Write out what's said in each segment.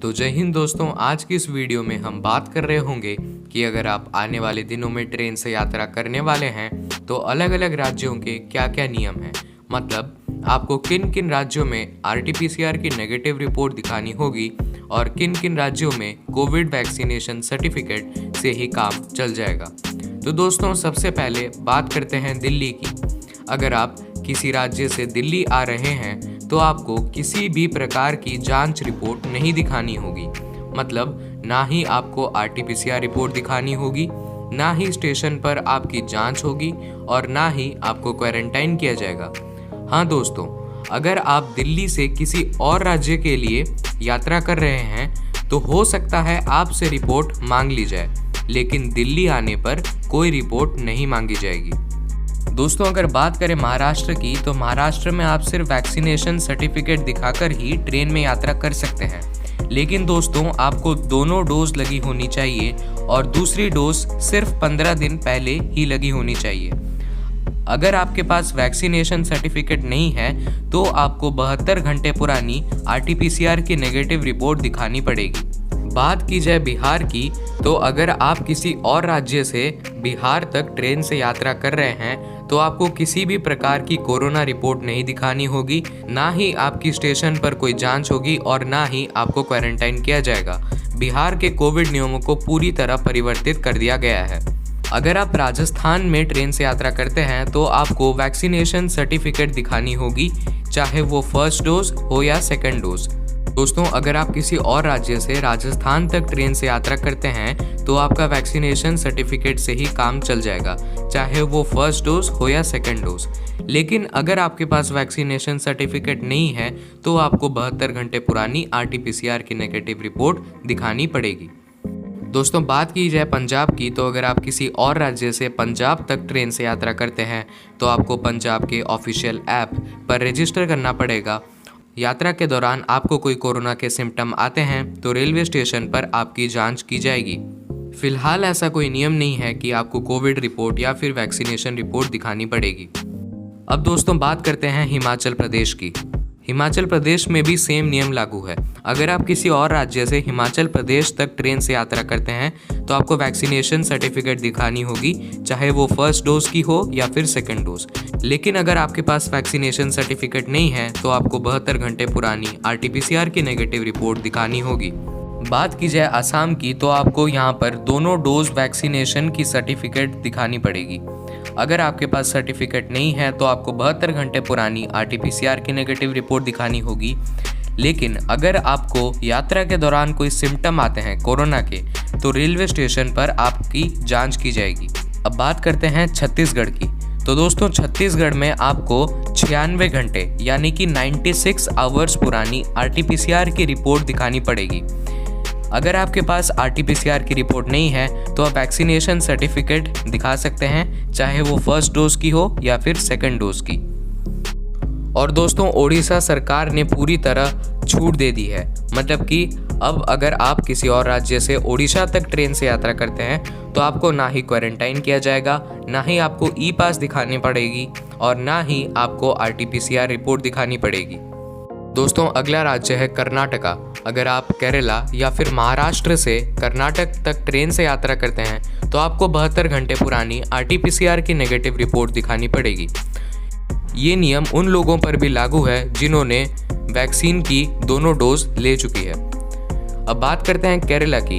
तो जय हिंद दोस्तों, आज की इस वीडियो में हम बात कर रहे होंगे कि अगर आप आने वाले दिनों में ट्रेन से यात्रा करने वाले हैं तो अलग अलग राज्यों के क्या क्या नियम हैं। मतलब आपको किन किन राज्यों में RT-PCR की नेगेटिव रिपोर्ट दिखानी होगी और किन किन राज्यों में कोविड वैक्सीनेशन सर्टिफिकेट से ही काम चल जाएगा। तो दोस्तों सबसे पहले बात करते हैं दिल्ली की। अगर आप किसी राज्य से दिल्ली आ रहे हैं तो आपको किसी भी प्रकार की जांच रिपोर्ट नहीं दिखानी होगी। मतलब ना ही आपको RT-PCR रिपोर्ट दिखानी होगी, ना ही स्टेशन पर आपकी जांच होगी और ना ही आपको क्वारंटाइन किया जाएगा। हाँ दोस्तों, अगर आप दिल्ली से किसी और राज्य के लिए यात्रा कर रहे हैं तो हो सकता है आपसे रिपोर्ट मांग ली जाए, लेकिन दिल्ली आने पर कोई रिपोर्ट नहीं मांगी जाएगी। दोस्तों अगर बात करें महाराष्ट्र की, तो महाराष्ट्र में आप सिर्फ वैक्सीनेशन सर्टिफिकेट दिखाकर ही ट्रेन में यात्रा कर सकते हैं। लेकिन दोस्तों आपको दोनों डोज लगी होनी चाहिए और दूसरी डोज सिर्फ 15 दिन पहले ही लगी होनी चाहिए। अगर आपके पास वैक्सीनेशन सर्टिफिकेट नहीं है तो आपको 72 घंटे पुरानी RT-PCR की नेगेटिव रिपोर्ट दिखानी पड़ेगी। बात की जाए बिहार की, तो अगर आप किसी और राज्य से बिहार तक ट्रेन से यात्रा कर रहे हैं तो आपको किसी भी प्रकार की कोरोना रिपोर्ट नहीं दिखानी होगी, ना ही आपकी स्टेशन पर कोई जांच होगी और ना ही आपको क्वारंटाइन किया जाएगा। बिहार के कोविड नियमों को पूरी तरह परिवर्तित कर दिया गया है। अगर आप राजस्थान में ट्रेन से यात्रा करते हैं तो आपको वैक्सीनेशन सर्टिफिकेट दिखानी होगी, चाहे वो फर्स्ट डोज हो या सेकेंड डोज। दोस्तों अगर आप किसी और राज्य से राजस्थान तक ट्रेन से यात्रा करते हैं तो आपका वैक्सीनेशन सर्टिफिकेट से ही काम चल जाएगा, चाहे वो फर्स्ट डोज हो या सेकेंड डोज। लेकिन अगर आपके पास वैक्सीनेशन सर्टिफिकेट नहीं है तो आपको 72 घंटे पुरानी RT-PCR की नेगेटिव रिपोर्ट दिखानी पड़ेगी। दोस्तों बात की जाए पंजाब की, तो अगर आप किसी और राज्य से पंजाब तक ट्रेन से यात्रा करते हैं तो आपको पंजाब के ऑफिशियल ऐप पर रजिस्टर करना पड़ेगा। यात्रा के दौरान आपको कोई कोरोना के सिम्टम आते हैं तो रेलवे स्टेशन पर आपकी जांच की जाएगी। फिलहाल ऐसा कोई नियम नहीं है कि आपको कोविड रिपोर्ट या फिर वैक्सीनेशन रिपोर्ट दिखानी पड़ेगी। अब दोस्तों बात करते हैं हिमाचल प्रदेश की। हिमाचल प्रदेश में भी सेम नियम लागू है। अगर आप किसी और राज्य से हिमाचल प्रदेश तक ट्रेन से यात्रा करते हैं तो आपको वैक्सीनेशन सर्टिफिकेट दिखानी होगी, चाहे वो फर्स्ट डोज की हो या फिर सेकेंड डोज। लेकिन अगर आपके पास वैक्सीनेशन सर्टिफिकेट नहीं है तो आपको 72 घंटे पुरानी RT-PCR की नेगेटिव रिपोर्ट दिखानी होगी। बात की जाए असम की, तो आपको यहाँ पर दोनों डोज वैक्सीनेशन की सर्टिफिकेट दिखानी पड़ेगी। अगर आपके पास सर्टिफिकेट नहीं है तो आपको 72 घंटे पुरानी RT-PCR की नेगेटिव रिपोर्ट दिखानी होगी। लेकिन अगर आपको यात्रा के दौरान कोई सिम्टम आते हैं कोरोना के तो रेलवे स्टेशन पर आपकी जांच की जाएगी। अब बात करते हैं छत्तीसगढ़ की। तो दोस्तों छत्तीसगढ़ में आपको 96 घंटे यानी कि 96 आवर्स पुरानी RT-PCR की रिपोर्ट दिखानी पड़ेगी। अगर आपके पास RT-PCR की रिपोर्ट नहीं है तो आप वैक्सीनेशन सर्टिफिकेट दिखा सकते हैं, चाहे वो फर्स्ट डोज की हो या फिर सेकेंड डोज की। और दोस्तों ओडिशा सरकार ने पूरी तरह छूट दे दी है। मतलब कि अब अगर आप किसी और राज्य से ओडिशा तक ट्रेन से यात्रा करते हैं तो आपको ना ही क्वारंटाइन किया जाएगा, ना ही आपको ई-पास दिखानी पड़ेगी और ना ही आपको RT-PCR रिपोर्ट दिखानी पड़ेगी। दोस्तों अगला राज्य है कर्नाटका। अगर आप केरला या फिर महाराष्ट्र से कर्नाटक तक ट्रेन से यात्रा करते हैं तो आपको 72 घंटे पुरानी RT-PCR की नेगेटिव रिपोर्ट दिखानी पड़ेगी। ये नियम उन लोगों पर भी लागू है जिन्होंने वैक्सीन की दोनों डोज ले चुकी है। अब बात करते हैं केरला की।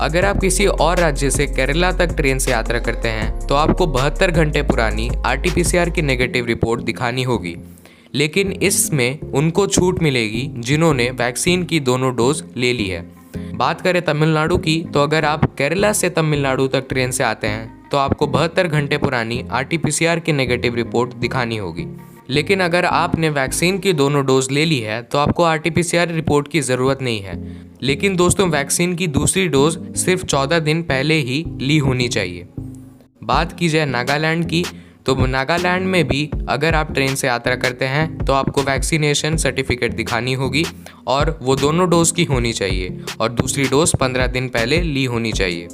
अगर आप किसी और राज्य से केरला तक ट्रेन से यात्रा करते हैं तो आपको 72 घंटे पुरानी RT-PCR की नेगेटिव रिपोर्ट दिखानी होगी। लेकिन इसमें उनको छूट मिलेगी जिन्होंने वैक्सीन की दोनों डोज ले ली है। बात करें तमिलनाडु की, तो अगर आप केरला से तमिलनाडु तक ट्रेन से आते हैं तो आपको 72 घंटे पुरानी RT-PCR की नेगेटिव रिपोर्ट दिखानी होगी। लेकिन अगर आपने वैक्सीन की दोनों डोज ले ली है तो आपको RT-PCR रिपोर्ट की ज़रूरत नहीं है। लेकिन दोस्तों वैक्सीन की दूसरी डोज सिर्फ 14 दिन पहले ही ली होनी चाहिए। बात की जाए नागालैंड की, तो नागालैंड में भी अगर आप ट्रेन से यात्रा करते हैं तो आपको वैक्सीनेशन सर्टिफिकेट दिखानी होगी और वो दोनों डोज की होनी चाहिए और दूसरी डोज 15 दिन पहले ली होनी चाहिए।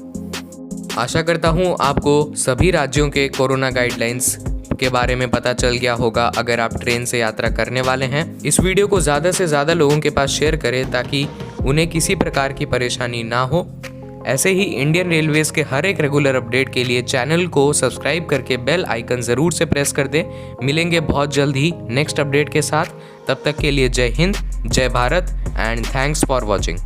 आशा करता हूँ आपको सभी राज्यों के कोरोना गाइडलाइंस के बारे में पता चल गया होगा अगर आप ट्रेन से यात्रा करने वाले हैं। इस वीडियो को ज़्यादा से ज़्यादा लोगों के पास शेयर करें ताकि उन्हें किसी प्रकार की परेशानी ना हो। ऐसे ही इंडियन रेलवेज के हर एक रेगुलर अपडेट के लिए चैनल को सब्सक्राइब करके बेल आइकन ज़रूर से प्रेस कर दें। मिलेंगे बहुत जल्द ही नेक्स्ट अपडेट के साथ। तब तक के लिए जय हिंद, जय Bharat and thanks for watching.